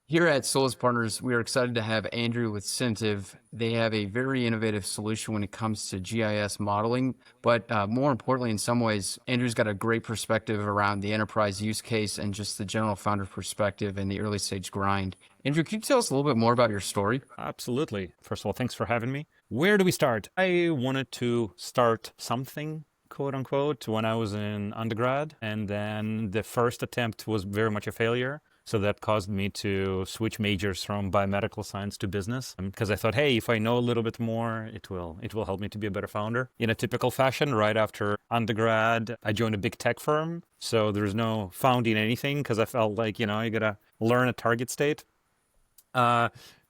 Here at Solus Partners, we are excited to have Andrew with Synativ. They have a very innovative solution when it comes to GIS modeling, but more importantly, in some ways, Andrew's got a great perspective around the enterprise use case and just the general founder perspective and the early stage grind. Andrew, can you tell us a little bit more about your story? Absolutely. First of all, thanks for having me. Where do we start? I wanted to start something, quote unquote, when I was in undergrad. And then the first attempt was very much a failure. So that caused me to switch majors from biomedical science to business because I thought, hey, if I know a little bit more, it will help me to be a better founder. In a typical fashion, right after undergrad, I joined a big tech firm. So there's no founding anything because I felt like, you got to learn a target state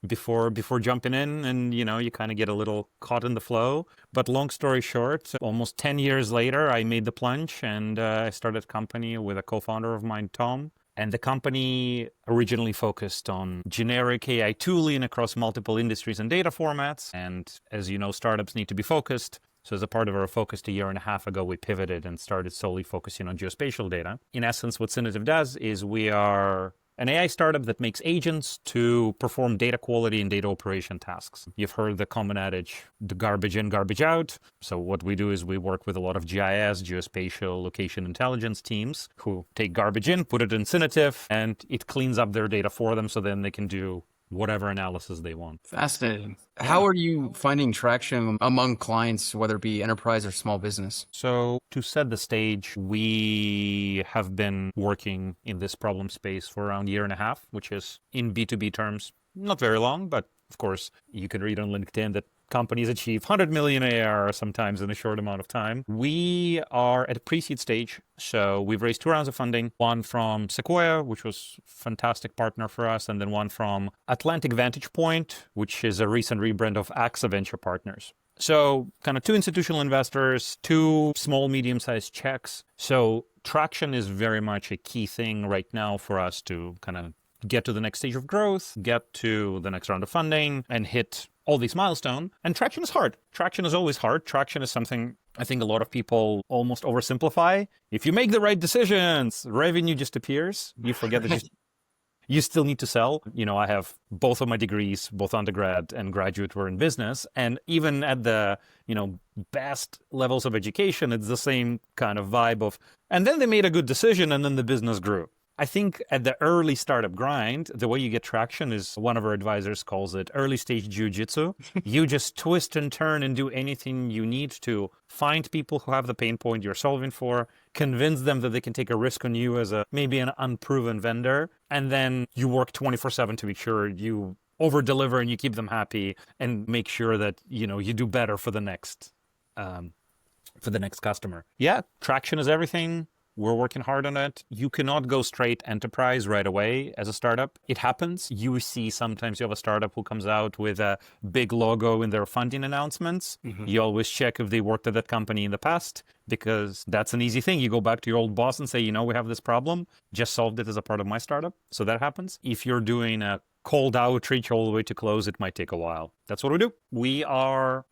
before jumping in, and you kind of get a little caught in the flow. But long story short, almost 10 years later, I made the plunge and I started a company with a co-founder of mine, Tom. And the company originally focused on generic AI tooling across multiple industries and data formats. And as you know, startups need to be focused. So as a part of our focus a year and a half ago, we pivoted and started solely focusing on geospatial data. In essence, what Synativ does is we are an AI startup that makes agents to perform data quality and data operation tasks. You've heard the common adage, the garbage in, garbage out. So what we do is we work with a lot of GIS, geospatial, location intelligence teams who take garbage in, put it in Synativ, and it cleans up their data for them so then they can do whatever analysis they want. Fascinating. How are you finding traction among clients, whether it be enterprise or small business? So to set the stage, we have been working in this problem space for around a year and a half, which is in B2B terms, not very long, but of course, you can read on LinkedIn that companies achieve 100 million ARR sometimes in a short amount of time. We are at a pre-seed stage. So we've raised 2 rounds of funding, one from Sequoia, which was a fantastic partner for us, and then one from Atlantic Vantage Point, which is a recent rebrand of AXA Venture Partners. So kind of 2 institutional investors, 2 small, medium-sized checks. So traction is very much a key thing right now for us to kind of get to the next stage of growth, get to the next round of funding, and hit all these milestones. And traction is hard. Traction is always hard. Traction is something I think a lot of people almost oversimplify. If you make the right decisions, revenue just appears. You forget that you still need to sell. I have both of my degrees, both undergrad and graduate, were in business. And even at the, best levels of education, it's the same kind of vibe of, and then they made a good decision and then the business grew. I think at the early startup grind, the way you get traction is, one of our advisors calls it early stage jiu-jitsu. You just twist and turn and do anything you need to find people who have the pain point you're solving for, convince them that they can take a risk on you as maybe an unproven vendor, and then you work 24/7 to make sure you over-deliver and you keep them happy and make sure that, you do better for the next customer. Yeah, traction is everything. We're working hard on it. You cannot go straight enterprise right away as a startup. It happens. You see sometimes you have a startup who comes out with a big logo in their funding announcements. Mm-hmm. You always check if they worked at that company in the past, because that's an easy thing. You go back to your old boss and say, we have this problem. Just solved it as a part of my startup. So that happens. If you're doing a cold outreach all the way to close, it might take a while. That's what we do. We are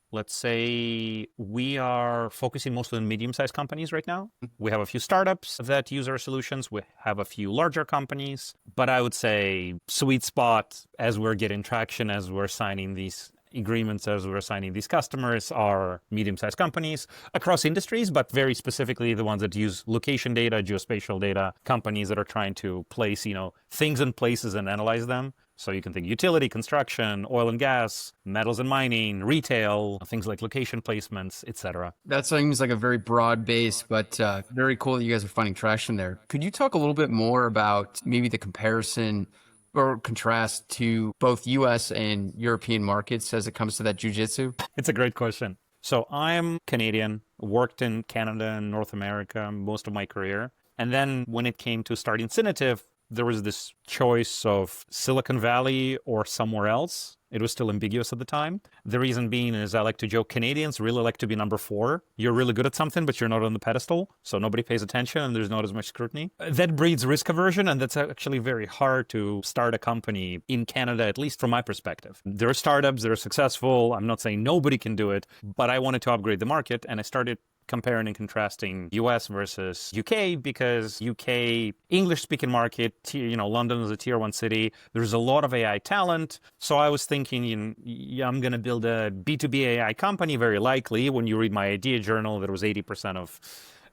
focusing mostly on medium-sized companies right now. We have a few startups that use our solutions. We have a few larger companies. But I would say sweet spot, as we're getting traction, as we're signing these agreements, as we're signing these customers, are medium-sized companies across industries, but very specifically the ones that use location data, geospatial data, companies that are trying to place, things in places and analyze them. So you can think utility, construction, oil and gas, metals and mining, retail, things like location placements, etc. That seems like a very broad base, but very cool that you guys are finding traction there. Could you talk a little bit more about maybe the comparison or contrast to both US and European markets as it comes to that jiu-jitsu? It's a great question. So I'm Canadian, worked in Canada and North America most of my career. And then when it came to starting Synativ, there was this choice of Silicon Valley or somewhere else. It was still ambiguous at the time. The reason being is, I like to joke, Canadians really like to be number 4. You're really good at something, but you're not on the pedestal, so nobody pays attention and there's not as much scrutiny. That breeds risk aversion, and that's actually very hard to start a company in Canada, at least from my perspective. There are startups that are successful. I'm not saying nobody can do it, but I wanted to upgrade the market, and I started comparing and contrasting US versus UK, because UK English speaking market, London is a tier 1 city. There's a lot of AI talent. So I was thinking, I'm going to build a B2B AI company, very likely. When you read my idea journal, there was 80% of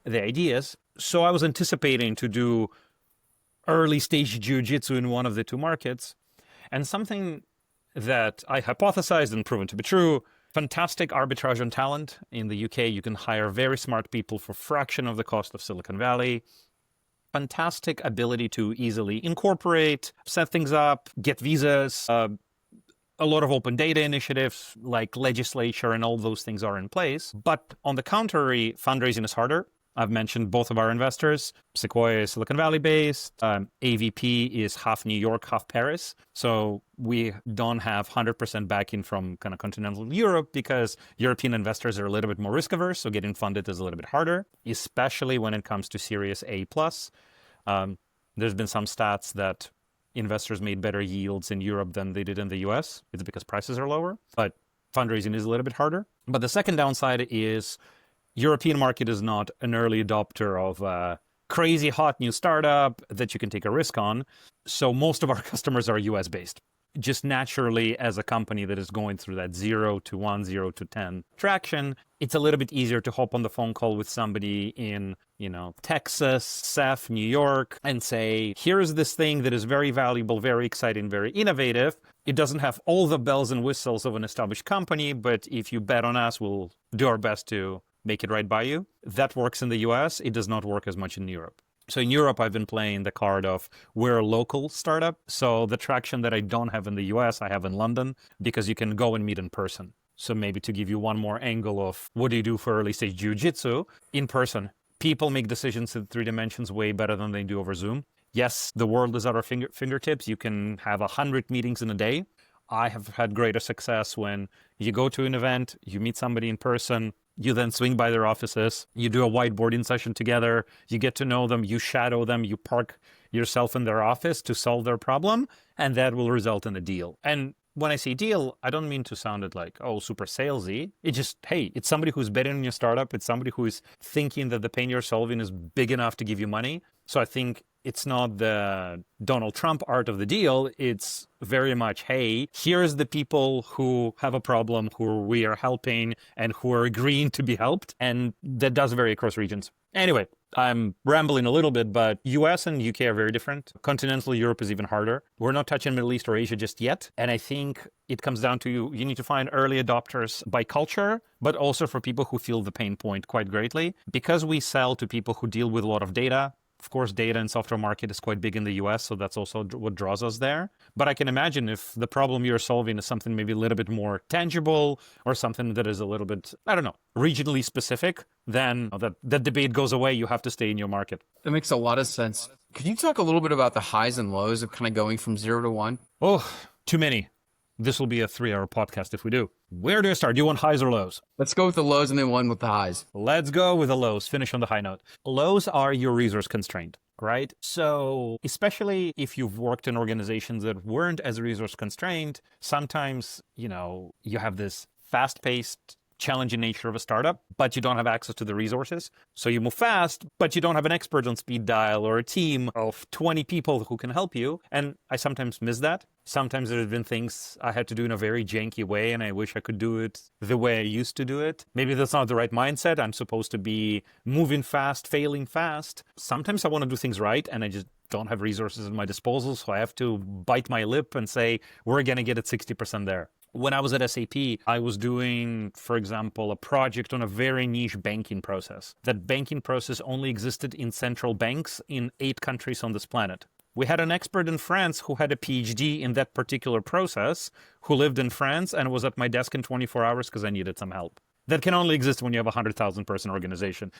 the ideas. So I was anticipating to do early stage jiu-jitsu in one of the two markets. And something that I hypothesized and proven to be true: fantastic arbitrage on talent. In the UK, you can hire very smart people for a fraction of the cost of Silicon Valley. Fantastic ability to easily incorporate, set things up, get visas. A lot of open data initiatives like legislature and all those things are in place. But on the contrary, fundraising is harder. I've mentioned both of our investors. Sequoia is Silicon Valley based. AVP is half New York, half Paris. So we don't have 100% backing from kind of continental Europe, because European investors are a little bit more risk averse. So getting funded is a little bit harder, especially when it comes to Series A+. There's been some stats that investors made better yields in Europe than they did in the US. It's because prices are lower, but fundraising is a little bit harder. But the second downside is European market is not an early adopter of a crazy hot new startup that you can take a risk on. So most of our customers are US based. Just naturally, as a company that is going through that 0 to 1, 0 to 10 traction, it's a little bit easier to hop on the phone call with somebody in, Texas, Ceph, New York, and say, here's this thing that is very valuable, very exciting, very innovative. It doesn't have all the bells and whistles of an established company, but if you bet on us, we'll do our best to make it right by you. That works in the US. It does not work as much in Europe. So in Europe, I've been playing the card of we're a local startup. So the traction that I don't have in the US, I have in London, because you can go and meet in person. So maybe to give you one more angle of what do you do for early stage jiu-jitsu, in person, people make decisions in 3 dimensions way better than they do over Zoom. Yes, the world is at our fingertips. You can have 100 meetings in a day. I have had greater success when you go to an event, you meet somebody in person, you then swing by their offices, you do a whiteboarding session together, you get to know them, you shadow them, you park yourself in their office to solve their problem, and that will result in a deal. And when I say deal, I don't mean to sound it like, super salesy. It's just, hey, it's somebody who's betting on your startup. It's somebody who is thinking that the pain you're solving is big enough to give you money. So I think it's not the Donald Trump art of the deal. It's very much, hey, here's the people who have a problem, who we are helping, and who are agreeing to be helped. And that does vary across regions. Anyway, I'm rambling a little bit, but US and UK are very different. Continental Europe is even harder. We're not touching Middle East or Asia just yet. And I think it comes down to you need to find early adopters by culture, but also for people who feel the pain point quite greatly. Because we sell to people who deal with a lot of data. Of course, data and software market is quite big in the US, so that's also what draws us there. But I can imagine if the problem you're solving is something maybe a little bit more tangible or something that is a little bit, regionally specific, then that debate goes away. You have to stay in your market. That makes a lot of sense. Could you talk a little bit about the highs and lows of kind of going from 0 to 1? Oh, too many. This will be a 3-hour podcast if we do. Where do I start? Do you want highs or lows? Let's go with the lows and then one with the highs. Let's go with the lows. Finish on the high note. Lows are your resource constraint, right? So especially if you've worked in organizations that weren't as resource constrained, sometimes, you have this fast-paced, challenging nature of a startup, but you don't have access to the resources. So you move fast, but you don't have an expert on speed dial or a team of 20 people who can help you. And I sometimes miss that. Sometimes there have been things I had to do in a very janky way, and I wish I could do it the way I used to do it. Maybe that's not the right mindset. I'm supposed to be moving fast, failing fast. Sometimes I want to do things right, and I just don't have resources at my disposal. So I have to bite my lip and say, we're going to get it 60% there. When I was at SAP, I was doing, for example, a project on a very niche banking process. That banking process only existed in central banks in 8 countries on this planet. We had an expert in France who had a PhD in that particular process, who lived in France and was at my desk in 24 hours because I needed some help. That can only exist when you have a 100,000 person organization.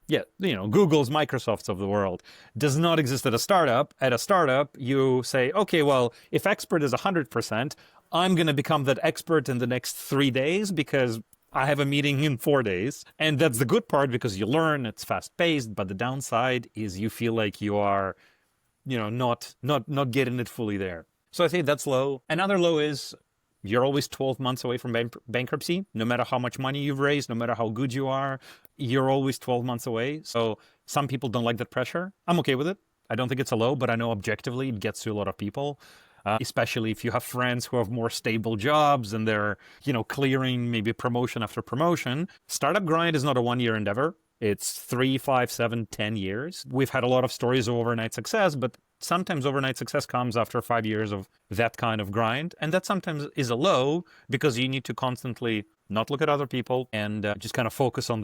Yeah, Google's, Microsoft's of the world does not exist at a startup. At a startup, you say, okay, well, if expert is 100%, I'm going to become that expert in the next 3 days because I have a meeting in 4 days. And that's the good part because you learn, it's fast paced. But the downside is you feel like you are, not getting it fully there. So I say that's low. Another low is You're always 12 months away from bankruptcy. No matter how much money you've raised, no matter how good you are, you're always 12 months away. So some people don't like that pressure. I'm okay with it. I don't think it's a low, but I know objectively it gets to a lot of people. Especially if you have friends who have more stable jobs and they're, clearing maybe promotion after promotion. Startup grind is not a one-year endeavor. It's 3, 5, 7, 10 years. We've had a lot of stories of overnight success, but sometimes overnight success comes after 5 years of that kind of grind. And that sometimes is a low because you need to constantly not look at other people and just kind of focus on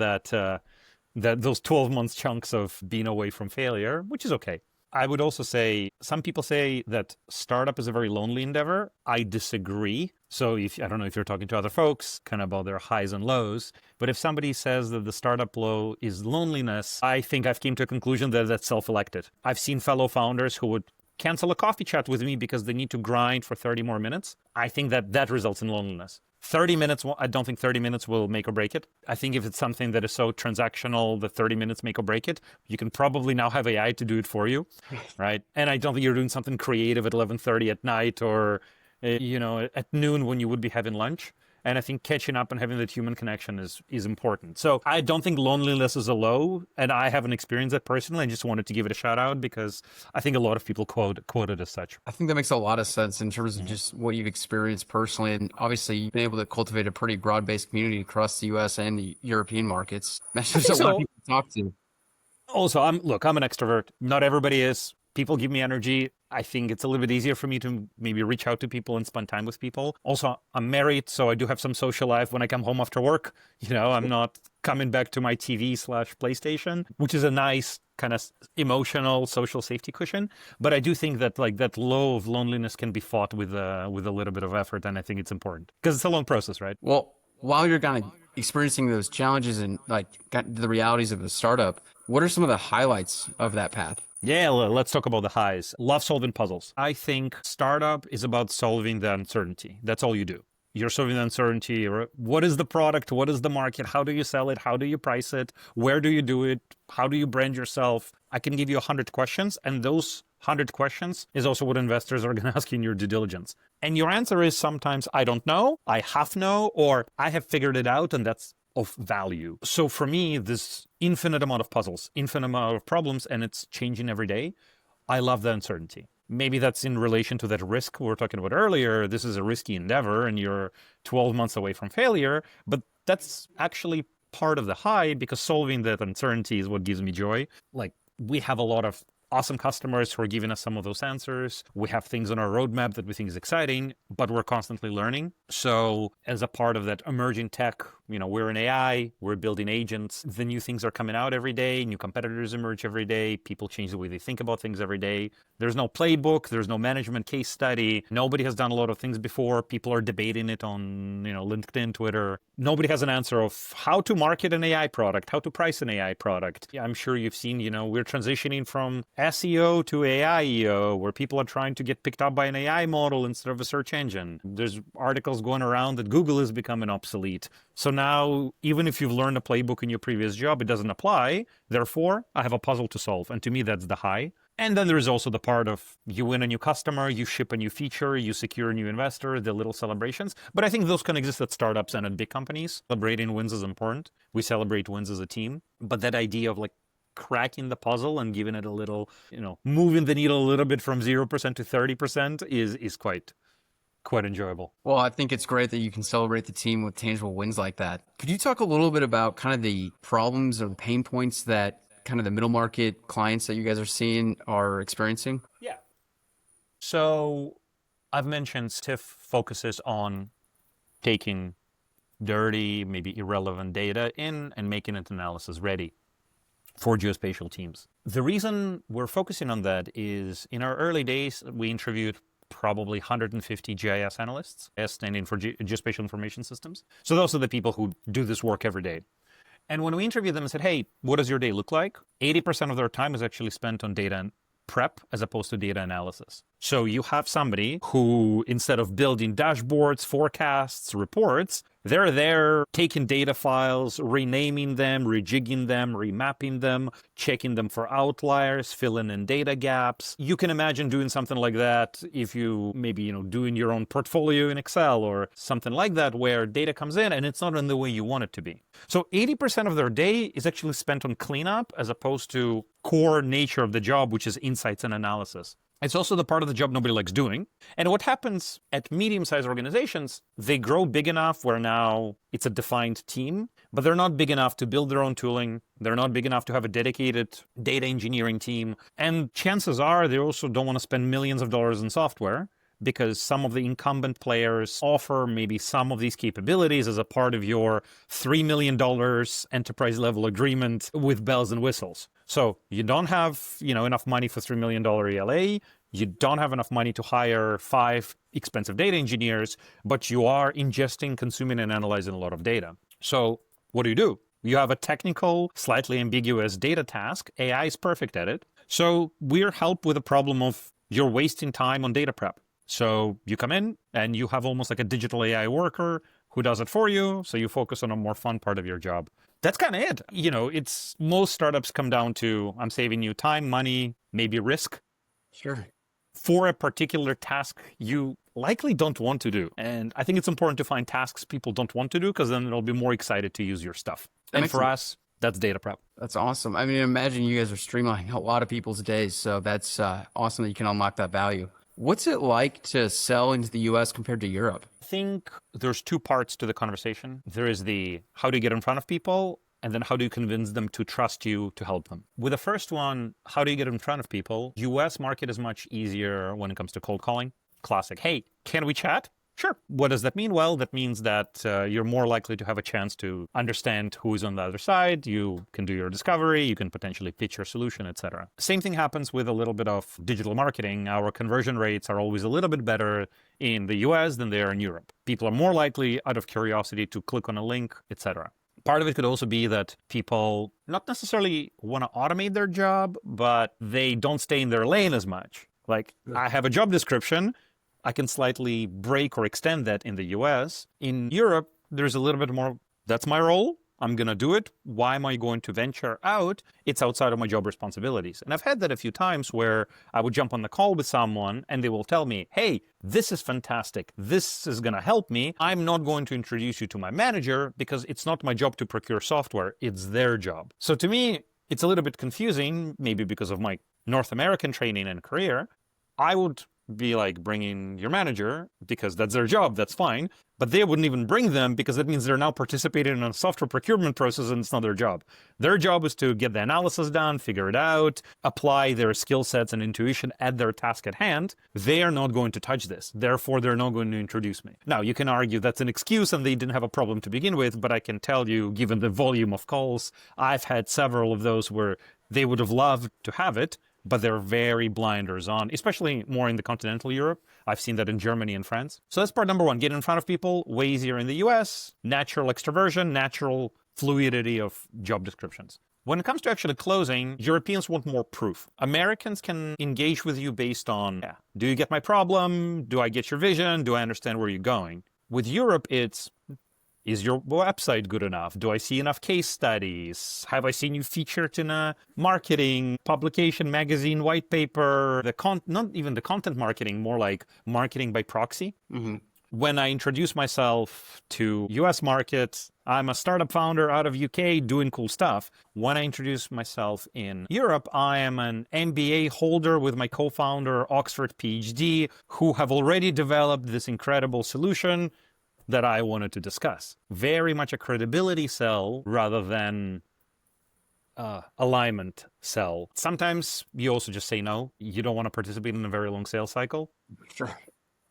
those 12 months chunks of being away from failure, which is okay. I would also say some people say that startup is a very lonely endeavor. I disagree. So I don't know if you're talking to other folks kind of about their highs and lows, but if somebody says that the startup low is loneliness, I think I've came to a conclusion that that's self-elected. I've seen fellow founders who would cancel a coffee chat with me because they need to grind for 30 more minutes. I think that results in loneliness. 30 minutes, I don't think 30 minutes will make or break it. I think if it's something that is so transactional that 30 minutes make or break it, you can probably now have AI to do it for you, right? And I don't think you're doing something creative at 11:30 at night or, at noon when you would be having lunch. And I think catching up and having that human connection is important. So I don't think loneliness is a low, and I haven't experienced that personally. I just wanted to give it a shout out because I think a lot of people quote it as such. I think that makes a lot of sense in terms of just what you've experienced personally. And obviously, you've been able to cultivate a pretty broad-based community across the US and the European markets. That's just a lot of people to talk to. Also, I'm an extrovert. Not everybody is. People give me energy. I think it's a little bit easier for me to maybe reach out to people and spend time with people. Also, I'm married, so I do have some social life when I come home after work. I'm not coming back to my TV/PlayStation, which is a nice kind of emotional social safety cushion. But I do think that that low of loneliness can be fought with a little bit of effort, and I think it's important because it's a long process, right? Well, while you're kind of experiencing those challenges and the realities of a startup, what are some of the highlights of that path? Yeah, let's talk about the highs. Love solving puzzles. I think startup is about solving the uncertainty. That's all you do. You're solving the uncertainty. What is the product? What is the market? How do you sell it? How do you price it? Where do you do it? How do you brand yourself? I can give you 100 questions, and those 100 questions is also what investors are going to ask you in your due diligence. And your answer is sometimes, I don't know, I half know, or I have figured it out, and that's of value. So for me, this infinite amount of puzzles, infinite amount of problems, and it's changing every day. I love the uncertainty. Maybe that's in relation to that risk we were talking about earlier. This is a risky endeavor and you're 12 months away from failure, but that's actually part of the high because solving that uncertainty is what gives me joy. Like we have a lot of awesome customers who are giving us some of those answers. We have things on our roadmap that we think is exciting, but we're constantly learning. So as a part of that emerging tech, we're in AI, we're building agents. The new things are coming out every day. New competitors emerge every day. People change the way they think about things every day. There's no playbook. There's no management case study. Nobody has done a lot of things before. People are debating it on, LinkedIn, Twitter. Nobody has an answer of how to market an AI product, how to price an AI product. I'm sure you've seen, we're transitioning from SEO to AIEO, where people are trying to get picked up by an AI model instead of a search engine. There's articles going around that Google is becoming obsolete. So now, even if you've learned a playbook in your previous job, it doesn't apply. Therefore, I have a puzzle to solve. And to me, that's the high. And then there is also the part of you win a new customer, you ship a new feature, you secure a new investor, the little celebrations. But I think those can exist at startups and at big companies. Celebrating wins is important. We celebrate wins as a team. But that idea of cracking the puzzle and giving it a little, moving the needle a little bit from 0% to 30% is quite enjoyable. Well, I think it's great that you can celebrate the team with tangible wins like that. Could you talk a little bit about kind of the problems or pain points that kind of the middle market clients that you guys are seeing are experiencing? Yeah. So I've mentioned Synativ focuses on taking dirty, maybe irrelevant data in and making it analysis ready for geospatial teams. The reason we're focusing on that is in our early days, we interviewed probably 150 GIS analysts, standing for geospatial information systems. So those are the people who do this work every day. And when we interviewed them and said, hey, what does your day look like? 80% of their time is actually spent on data prep as opposed to data analysis. So you have somebody who, instead of building dashboards, forecasts, reports, they're there taking data files, renaming them, rejigging them, remapping them, checking them for outliers, filling in data gaps. You can imagine doing something like that if you maybe, doing your own portfolio in Excel or something like that, where data comes in and it's not in the way you want it to be. So 80% of their day is actually spent on cleanup as opposed to core nature of the job, which is insights and analysis. It's also the part of the job nobody likes doing. And what happens at medium-sized organizations, they grow big enough where now it's a defined team, but they're not big enough to build their own tooling. They're not big enough to have a dedicated data engineering team. And chances are they also don't want to spend millions of dollars in software, because some of the incumbent players offer maybe some of these capabilities as a part of your $3 million enterprise level agreement with bells and whistles. So you don't have, enough money for $3 million ELA. You don't have enough money to hire 5 expensive data engineers, but you are ingesting, consuming, and analyzing a lot of data. So what do? You have a technical, slightly ambiguous data task. AI is perfect at it. So we're helped with the problem of you're wasting time on data prep. So you come in and you have almost like a digital AI worker who does it for you. So you focus on a more fun part of your job. That's kind of it. It's most startups come down to, I'm saving you time, money, maybe risk. Sure. For a particular task you likely don't want to do. And I think it's important to find tasks people don't want to do, because then they'll be more excited to use your stuff. And for us, that's data prep. That's awesome. I mean, imagine you guys are streamlining a lot of people's days. So that's awesome that you can unlock that value. What's it like to sell into the US compared to Europe? I think there's 2 parts to the conversation. There is the how do you get in front of people, and then how do you convince them to trust you to help them? With the first one, how do you get in front of people? US market is much easier when it comes to cold calling. Classic. Hey, can we chat? Sure. What does that mean? Well, that means that you're more likely to have a chance to understand who is on the other side. You can do your discovery. You can potentially pitch your solution, etc. Same thing happens with a little bit of digital marketing. Our conversion rates are always a little bit better in the US than they are in Europe. People are more likely, out of curiosity, to click on a link, etc. Part of it could also be that people not necessarily want to automate their job, but they don't stay in their lane as much. Like, I have a job description. I can slightly break or extend that in the US. In Europe, there's a little bit more, that's my role. I'm going to do it. Why am I going to venture out? It's outside of my job responsibilities. And I've had that a few times where I would jump on the call with someone and they will tell me, hey, this is fantastic. This is going to help me. I'm not going to introduce you to my manager because it's not my job to procure software. It's their job. So to me, it's a little bit confusing, maybe because of my North American training and career. I would be like, bringing your manager because that's their job, that's fine. But they wouldn't even bring them because that means they're now participating in a software procurement process and it's not their job. Their job is to get the analysis done, figure it out, apply their skill sets and intuition at their task at hand. They are not going to touch this. Therefore, they're not going to introduce me. Now, you can argue that's an excuse and they didn't have a problem to begin with, but I can tell you, given the volume of calls, I've had several of those where they would have loved to have it, but they're very blinders on, especially more in the continental Europe. I've seen that in Germany and France. So that's part number 1. Get in front of people, way easier in the US, natural extroversion, natural fluidity of job descriptions. When it comes to actually closing, Europeans want more proof. Americans can engage with you based on, do you get my problem? Do I get your vision? Do I understand where you're going? With Europe, it's, is your website good enough? Do I see enough case studies? Have I seen you featured in a marketing publication, magazine, white paper? Not even the content marketing, more like marketing by proxy. Mm-hmm. When I introduce myself to US market, I'm a startup founder out of UK doing cool stuff. When I introduce myself in Europe, I am an MBA holder with my co-founder, Oxford PhD, who have already developed this incredible solution that I wanted to discuss. Very much a credibility sell rather than alignment sell. Sometimes you also just say no. You don't want to participate in a very long sales cycle. Sure.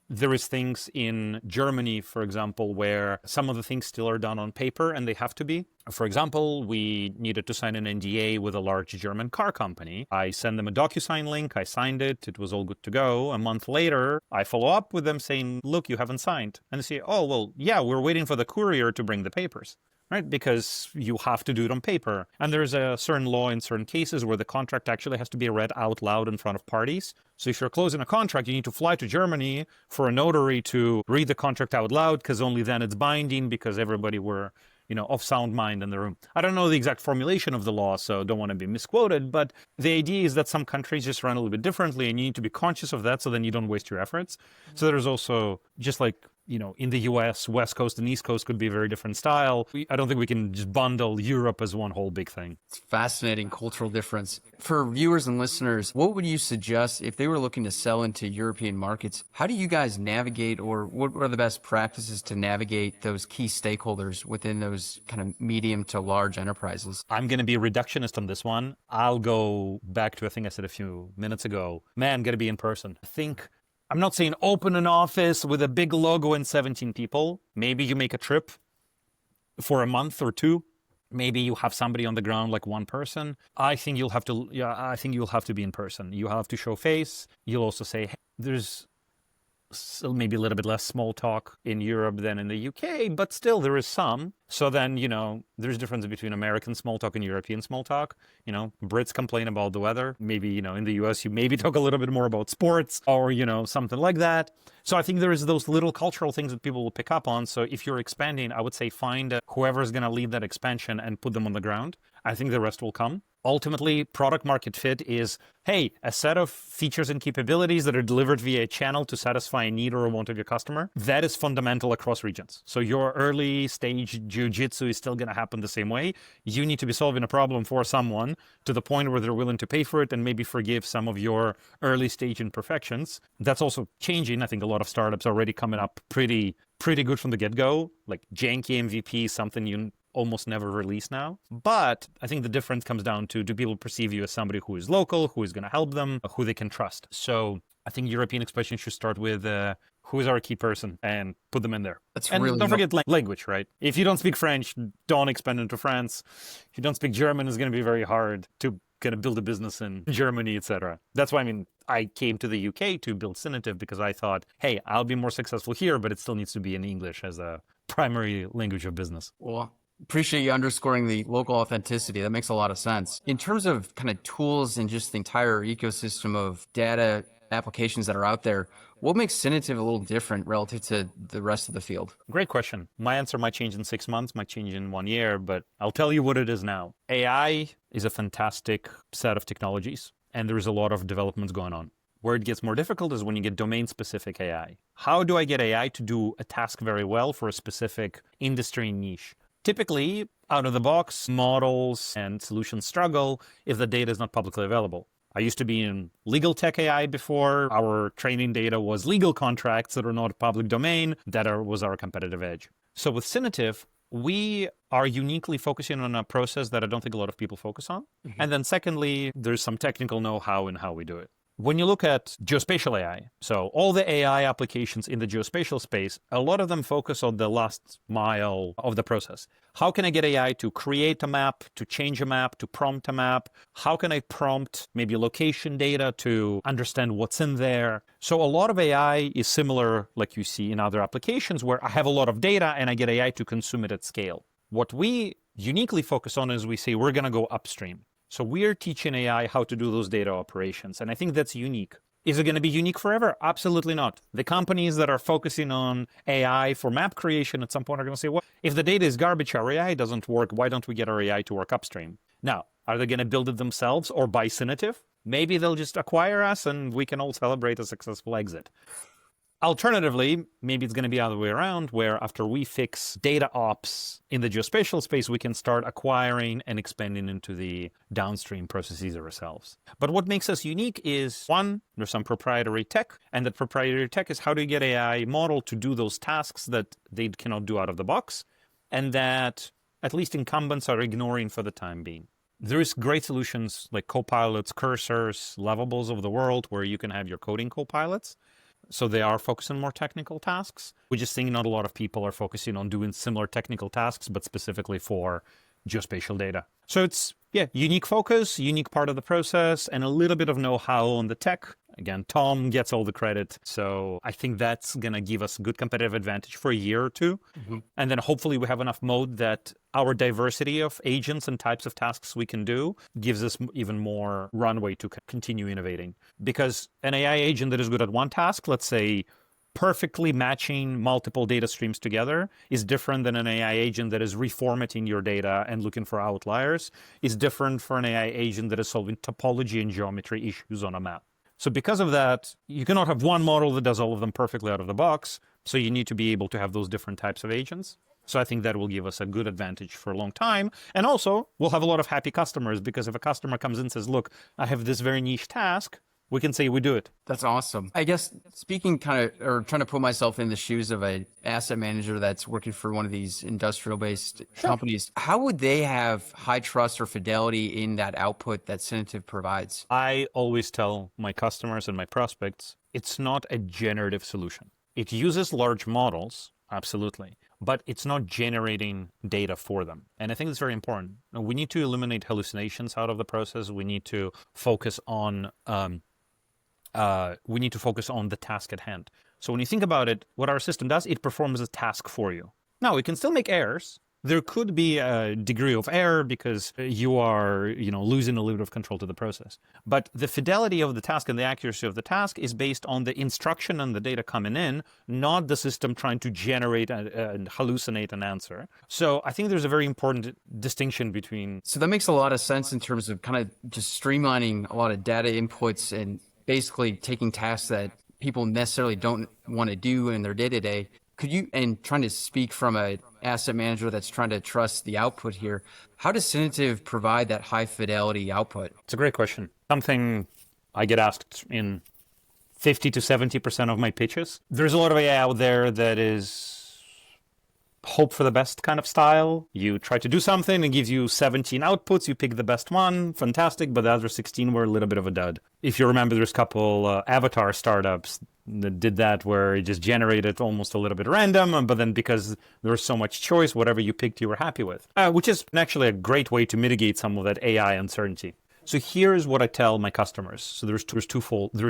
There is things in Germany, for example, where some of the things still are done on paper and they have to be. For example, we needed to sign an NDA with a large German car company. I sent them a DocuSign link. I signed it. It was all good to go. A month later, I follow up with them saying, look, you haven't signed. And they say, oh, well, yeah, we're waiting for the courier to bring the papers. right? Because you have to do it on paper. And there's a certain law in certain cases where the contract actually has to be read out loud in front of parties. So if you're closing a contract, you need to fly to Germany for a notary to read the contract out loud, because only then it's binding, because everybody were, of sound mind in the room. I don't know the exact formulation of the law, so don't want to be misquoted, but the idea is that some countries just run a little bit differently, and you need to be conscious of that so then you don't waste your efforts. So there's also, just like, in the US, West Coast and East Coast could be a very different style. I don't think we can just bundle Europe as one whole big thing. It's fascinating cultural difference. For viewers and listeners, what would you suggest if they were looking to sell into European markets? How do you guys navigate, or what are the best practices to navigate those key stakeholders within those kind of medium to large enterprises? I'm going to be reductionist on this one. I'll go back to a thing I said a few minutes ago. Man, got to be in person. I'm not saying open an office with a big logo and 17 people. Maybe you make a trip for a month or two. Maybe you have somebody on the ground, like one person. I think you'll have to be in person. You have to show face. You'll also say, hey, there's still maybe a little bit less small talk in Europe than in the UK, but still there is some. So then, there's a difference between American small talk and European small talk. Brits complain about the weather. Maybe, in the US, you maybe talk a little bit more about sports or, something like that. So I think there is those little cultural things that people will pick up on. So if you're expanding, I would say find whoever's going to lead that expansion and put them on the ground. I think the rest will come. Ultimately, product market fit is, hey, a set of features and capabilities that are delivered via a channel to satisfy a need or a want of your customer. That is fundamental across regions. So your early stage jiu-jitsu is still going to happen the same way. You need to be solving a problem for someone to the point where they're willing to pay for it and maybe forgive some of your early stage imperfections. That's also changing. I think a lot of startups are already coming up pretty good from the get-go. Like janky MVP is something you almost never release now. But I think the difference comes down to, do people perceive you as somebody who is local, who is going to help them, who they can trust? So I think European expansion should start with who is our key person and put them in there. Don't forget language, right? If you don't speak French, don't expand into France. If you don't speak German, it's going to be very hard to kind of build a business in Germany, etc. That's why, I came to the UK to build Synativ, because I thought, hey, I'll be more successful here, but it still needs to be in English as a primary language of business. Well, appreciate you underscoring the local authenticity. That makes a lot of sense. In terms of kind of tools and just the entire ecosystem of data applications that are out there, what makes Synativ a little different relative to the rest of the field? Great question. My answer might change in 6 months, might change in 1 year, but I'll tell you what it is now. AI is a fantastic set of technologies, and there is a lot of developments going on. Where it gets more difficult is when you get domain-specific AI. How do I get AI to do a task very well for a specific industry niche? Typically, out of the box, models and solutions struggle if the data is not publicly available. I used to be in legal tech AI before. Our training data was legal contracts that are not public domain. That was our competitive edge. So with Synativ, we are uniquely focusing on a process that I don't think a lot of people focus on. Mm-hmm. And then secondly, there's some technical know-how in how we do it. When you look at geospatial AI, so all the AI applications in the geospatial space, a lot of them focus on the last mile of the process. How can I get AI to create a map, to change a map, to prompt a map? How can I prompt maybe location data to understand what's in there? So a lot of AI is similar, like you see in other applications, where I have a lot of data and I get AI to consume it at scale. What we uniquely focus on is we say we're going to go upstream. So we're teaching AI how to do those data operations. And I think that's unique. Is it going to be unique forever? Absolutely not. The companies that are focusing on AI for map creation at some point are going to say, well, if the data is garbage, our AI doesn't work. Why don't we get our AI to work upstream? Now, are they going to build it themselves or buy Synativ? Maybe they'll just acquire us and we can all celebrate a successful exit. Alternatively, maybe it's going to be the other way around, where after we fix data ops in the geospatial space, we can start acquiring and expanding into the downstream processes ourselves. But what makes us unique is, one, there's some proprietary tech, and that proprietary tech is how do you get AI model to do those tasks that they cannot do out of the box, and that at least incumbents are ignoring for the time being. There is great solutions like copilots, cursors, Lovables of the world, where you can have your coding copilots. So they are focused on more technical tasks. We just think not a lot of people are focusing on doing similar technical tasks, but specifically for geospatial data. So it's, unique focus, unique part of the process, and a little bit of know-how on the tech. Again, Tom gets all the credit. So I think that's going to give us a good competitive advantage for a year or two. And then hopefully we have enough mode that our diversity of agents and types of tasks we can do gives us even more runway to continue innovating. Because an AI agent that is good at one task, let's say perfectly matching multiple data streams together, is different than an AI agent that is reformatting your data and looking for outliers, is different for an AI agent that is solving topology and geometry issues on a map. So because of that, you cannot have one model that does all of them perfectly out of the box. So you need to be able to have those different types of agents. So I think that will give us a good advantage for a long time. And also, we'll have a lot of happy customers, because if a customer comes in and says, look, I have this very niche task, we can say we do it. That's awesome. I guess speaking kind of, or trying to put myself in the shoes of an asset manager that's working for one of these industrial-based companies, how would they have high trust or fidelity in that output that Synativ provides? I always tell my customers and my prospects, it's not a generative solution. It uses large models, absolutely, but it's not generating data for them. And I think it's very important. We need to eliminate hallucinations out of the process. We need to focus on the task at hand. So when you think about it, what our system does, it performs a task for you. Now, it can still make errors. There could be a degree of error because you are, losing a little bit of control to the process. But the fidelity of the task and the accuracy of the task is based on the instruction and the data coming in, not the system trying to generate and hallucinate an answer. So I think there's a very important distinction between... So that makes a lot of sense in terms of kind of just streamlining a lot of data inputs and basically taking tasks that people necessarily don't want to do in their day-to-day. Could you, and trying to speak from an asset manager that's trying to trust the output here, how does Synativ provide that high fidelity output? It's a great question. Something I get asked in 50 to 70% of my pitches. There's a lot of AI out there that is hope for the best kind of style. You try to do something, it gives you 17 outputs, you pick the best one, fantastic, but the other 16 were a little bit of a dud. If you remember, there's a couple avatar startups that did that, where it just generated almost a little bit random, but then because there was so much choice, whatever you picked, you were happy with, which is actually a great way to mitigate some of that AI uncertainty. So here's what I tell my customers. So there's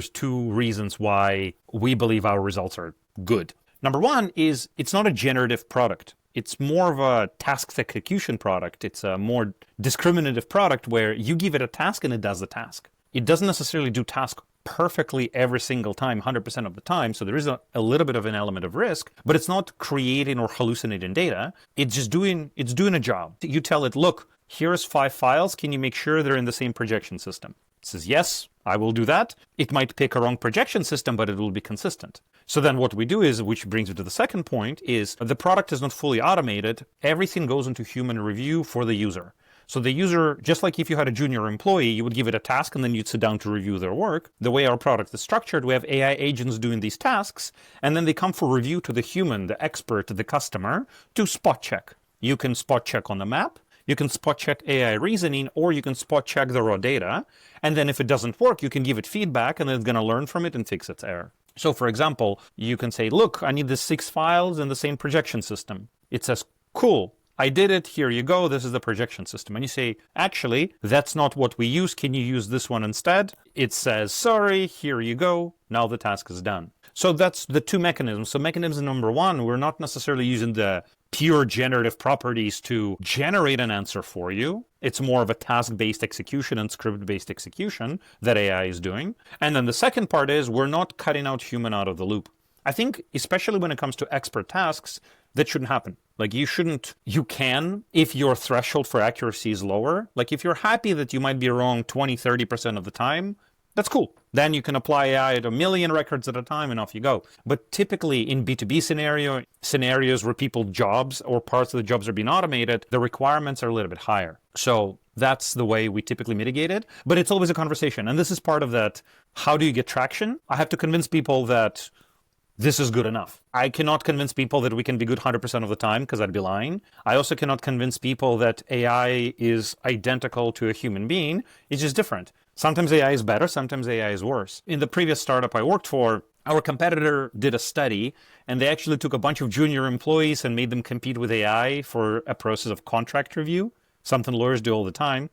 two reasons why we believe our results are good. Number one is it's not a generative product. It's more of a task execution product. It's a more discriminative product where you give it a task and it does the task. It doesn't necessarily do task perfectly every single time, 100% of the time. So there is a little bit of an element of risk, but it's not creating or hallucinating data. It's just doing a job. You tell it, look, here's 5 files. Can you make sure they're in the same projection system? It says, yes, I will do that. It might pick a wrong projection system, but it will be consistent. So then what we do is, which brings me to the second point, is the product is not fully automated. Everything goes into human review for the user. So the user, just like if you had a junior employee, you would give it a task and then you'd sit down to review their work. The way our product is structured, we have AI agents doing these tasks, and then they come for review to the human, the expert, the customer, to spot check. You can spot check on the map, you can spot check AI reasoning, or you can spot check the raw data. And then if it doesn't work, you can give it feedback and then it's going to learn from it and fix its error. So for example, you can say, look, I need the 6 files in the same projection system. It says, cool, I did it. Here you go. This is the projection system. And you say, actually, that's not what we use. Can you use this one instead? It says, sorry, here you go. Now the task is done. So that's the two mechanisms. So mechanism number one, we're not necessarily using the pure generative properties to generate an answer for you. It's more of a task-based execution and script-based execution that AI is doing. And then the second part is we're not cutting out human out of the loop. I think, especially when it comes to expert tasks, that shouldn't happen. Like you can, if your threshold for accuracy is lower, like if you're happy that you might be wrong 20, 30% of the time, that's cool. Then you can apply AI to 1 million records at a time and off you go. But typically in B2B scenarios where people's jobs or parts of the jobs are being automated, the requirements are a little bit higher. So that's the way we typically mitigate it. But it's always a conversation. And this is part of that. How do you get traction? I have to convince people that this is good enough. I cannot convince people that we can be good 100% of the time because I'd be lying. I also cannot convince people that AI is identical to a human being. It's just different. Sometimes AI is better, sometimes AI is worse. In the previous startup I worked for, our competitor did a study and they actually took a bunch of junior employees and made them compete with AI for a process of contract review, something lawyers do all the time.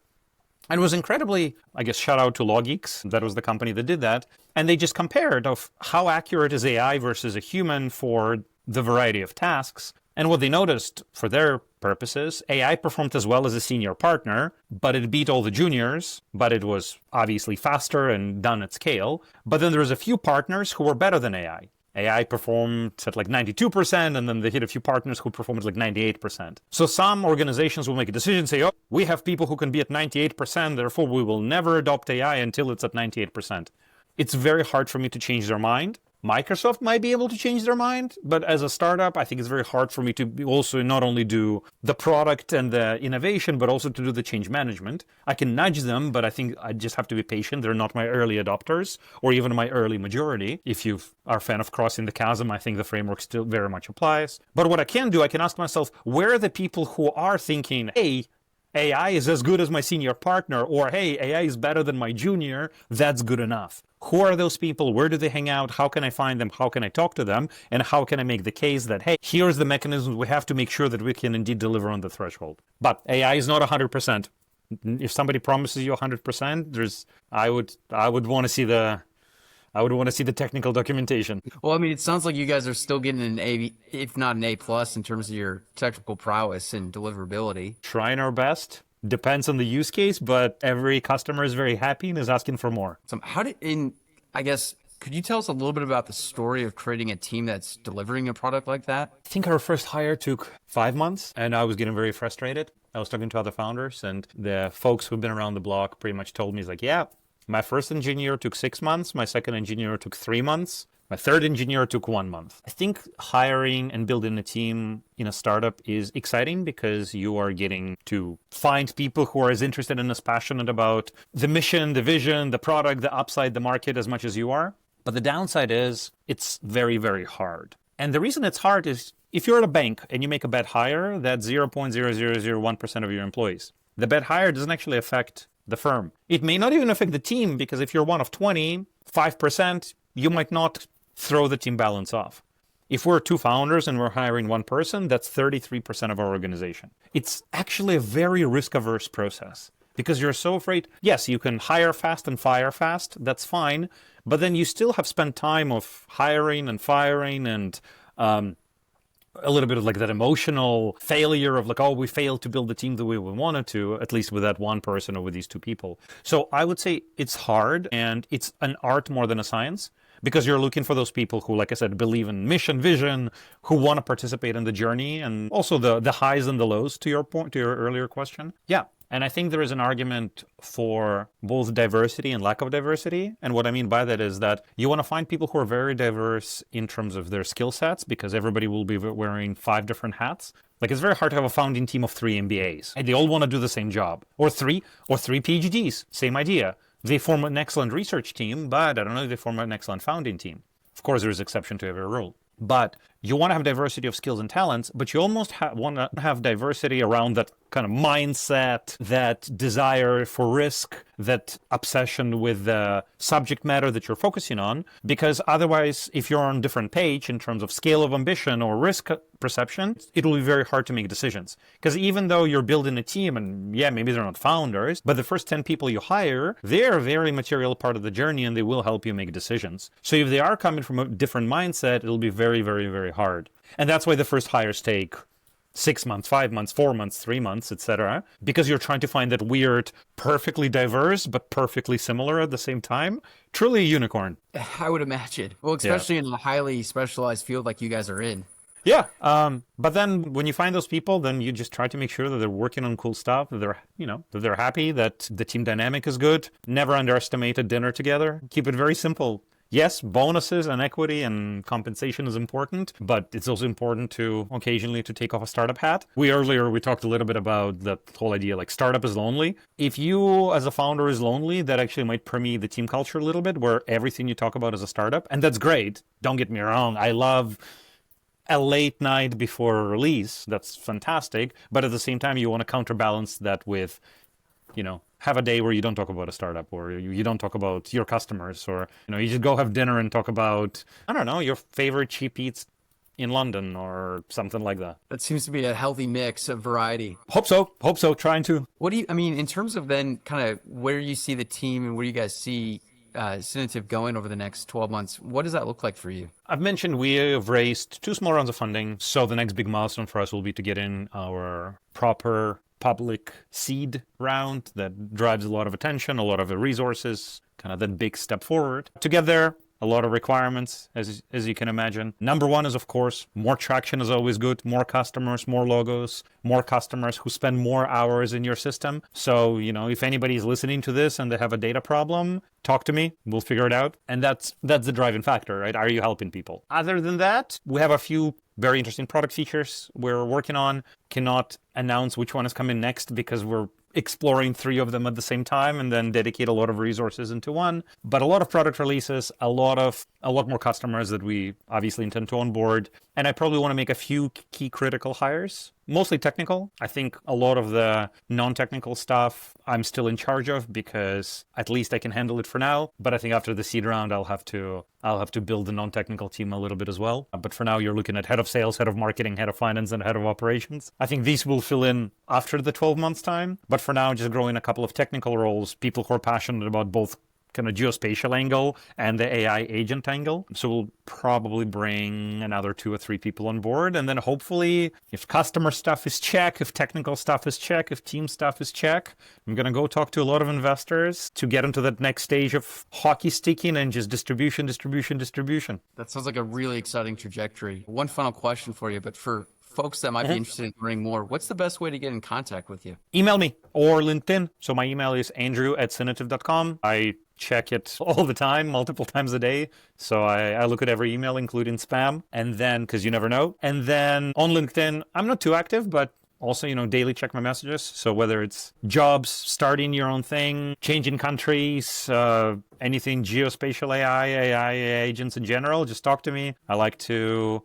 And it was incredibly, I guess, shout out to Loggeeks. That was the company that did that. And they just compared of how accurate is AI versus a human for the variety of tasks. And what they noticed for their purposes, AI performed as well as a senior partner, but it beat all the juniors, but it was obviously faster and done at scale. But then there was a few partners who were better than AI. AI performed at like 92%, and then they hit a few partners who performed at like 98%. So some organizations will make a decision, say, oh, we have people who can be at 98%, therefore we will never adopt AI until it's at 98%. It's very hard for me to change their mind. Microsoft might be able to change their mind, but as a startup, I think it's very hard for me to also not only do the product and the innovation, but also to do the change management. I can nudge them, but I think I just have to be patient. They're not my early adopters or even my early majority. If you are a fan of Crossing the Chasm, I think the framework still very much applies. But what I can do, I can ask myself, where are the people who are thinking, hey, AI is as good as my senior partner, or hey, AI is better than my junior, that's good enough. Who are those people? Where do they hang out? How can I find them? How can I talk to them? And how can I make the case that, hey, here's the mechanisms we have to make sure that we can indeed deliver on the threshold. But AI is not 100%. If somebody promises you 100%, I would want to see the technical documentation. Well, I mean, it sounds like you guys are still getting an A, if not an A plus, in terms of your technical prowess and deliverability. Trying our best. Depends on the use case, but every customer is very happy and is asking for more. So I guess, could you tell us a little bit about the story of creating a team that's delivering a product like that? I think our first hire took 5 months, and I was getting very frustrated. I was talking to other founders, and the folks who've been around the block pretty much told me, it's like, yeah, my first engineer took 6 months, my second engineer took 3 months, my third engineer took 1 month. I think hiring and building a team in a startup is exciting because you are getting to find people who are as interested and as passionate about the mission, the vision, the product, the upside, the market as much as you are. But the downside is it's very, very hard. And the reason it's hard is if you're at a bank and you make a bad hire, that's 0.0001% of your employees. The bad hire doesn't actually affect the firm. It may not even affect the team because if you're one of 20, 5%, you might not throw the team balance off. If we're 2 founders and we're hiring 1 person, that's 33% of our organization. It's actually a very risk-averse process because you're so afraid. Yes, you can hire fast and fire fast. That's fine. But then you still have spent time of hiring and firing and a little bit of like that emotional failure of like, oh, we failed to build the team the way we wanted to, at least with that 1 person or with these 2 people. So I would say it's hard and it's an art more than a science because you're looking for those people who, like I said, believe in mission, vision, who want to participate in the journey and also the highs and the lows to your point, to your earlier question. Yeah. And I think there is an argument for both diversity and lack of diversity. And what I mean by that is that you want to find people who are very diverse in terms of their skill sets because everybody will be wearing 5 different hats. Like it's very hard to have a founding team of 3 MBAs and they all want to do the same job or three PhDs. Same idea. They form an excellent research team, but I don't know if they form an excellent founding team. Of course, there is exception to every rule. But you want to have diversity of skills and talents, but you almost want to have diversity around that kind of mindset, that desire for risk, that obsession with the subject matter that you're focusing on. Because otherwise, if you're on a different page in terms of scale of ambition or risk perception, it will be very hard to make decisions. Because even though you're building a team, and yeah, maybe they're not founders, but the first 10 people you hire, they're a very material part of the journey and they will help you make decisions. So if they are coming from a different mindset, it'll be very, very, very hard. And that's why the first hires take 6 months, 5 months, 4 months, 3 months, etc. Because you're trying to find that weird, perfectly diverse, but perfectly similar at the same time. Truly a unicorn. I would imagine. Well, especially in a highly specialized field like you guys are in. Yeah. But then when you find those people, then you just try to make sure that they're working on cool stuff, that they're happy, that the team dynamic is good. Never underestimate a dinner together. Keep it very simple. Yes, bonuses and equity and compensation is important, but it's also important to occasionally to take off a startup hat. We talked a little bit about that whole idea like startup is lonely. If you as a founder is lonely, that actually might permeate the team culture a little bit where everything you talk about is a startup. And that's great. Don't get me wrong. I love a late night before a release. That's fantastic. But at the same time, you want to counterbalance that with, have a day where you don't talk about a startup or you don't talk about your customers or, you just go have dinner and talk about, I don't know, your favorite cheap eats in London or something like that. That seems to be a healthy mix of variety. Hope so, trying to. What do you, I mean, in terms of then kind of where you see the team and where you guys see Synativ going over the next 12 months, what does that look like for you? I've mentioned we have raised 2 small rounds of funding, so the next big milestone for us will be to get in our proper public seed round that drives a lot of attention, a lot of resources, kind of that big step forward. To get there, a lot of requirements, as you can imagine. Number one is, of course, more traction is always good. More customers, more logos, more customers who spend more hours in your system. So, if anybody's listening to this and they have a data problem, talk to me. We'll figure it out. And that's the driving factor, right? Are you helping people? Other than that, we have a few very interesting product features we're working on. Cannot announce which one is coming next because we're exploring 3 of them at the same time and then dedicate a lot of resources into one. But a lot of product releases, a lot more customers that we obviously intend to onboard. And I probably want to make a few key critical hires, mostly technical. I think a lot of the non-technical stuff I'm still in charge of because at least I can handle it for now. But I think after the seed round, I'll have to build the non-technical team a little bit as well. But for now, you're looking at head of sales, head of marketing, head of finance, and head of operations. I think these will fill in after the 12 months time. But for now, just growing a couple of technical roles, people who are passionate about both kind of geospatial angle and the AI agent angle. So we'll probably bring another 2 or 3 people on board. And then hopefully if customer stuff is check, if technical stuff is check, if team stuff is check, I'm going to go talk to a lot of investors to get into that next stage of hockey sticking and just distribution. That sounds like a really exciting trajectory. One final question for you, but for folks that might be interested in learning more, what's the best way to get in contact with you? Email me or LinkedIn. So my email is andrew@synativ.com. I check it all the time, multiple times a day. So I look at every email, including spam. And then, because you never know. And then on LinkedIn, I'm not too active, but also, daily check my messages. So whether it's jobs, starting your own thing, changing countries, anything geospatial AI agents in general, just talk to me. I like to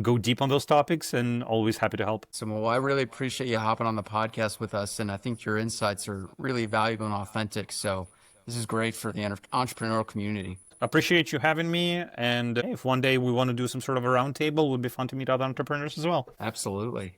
go deep on those topics and always happy to help. So, well, I really appreciate you hopping on the podcast with us. And I think your insights are really valuable and authentic. So this is great for the entrepreneurial community. Appreciate you having me. And if one day we want to do some sort of a roundtable, it would be fun to meet other entrepreneurs as well. Absolutely.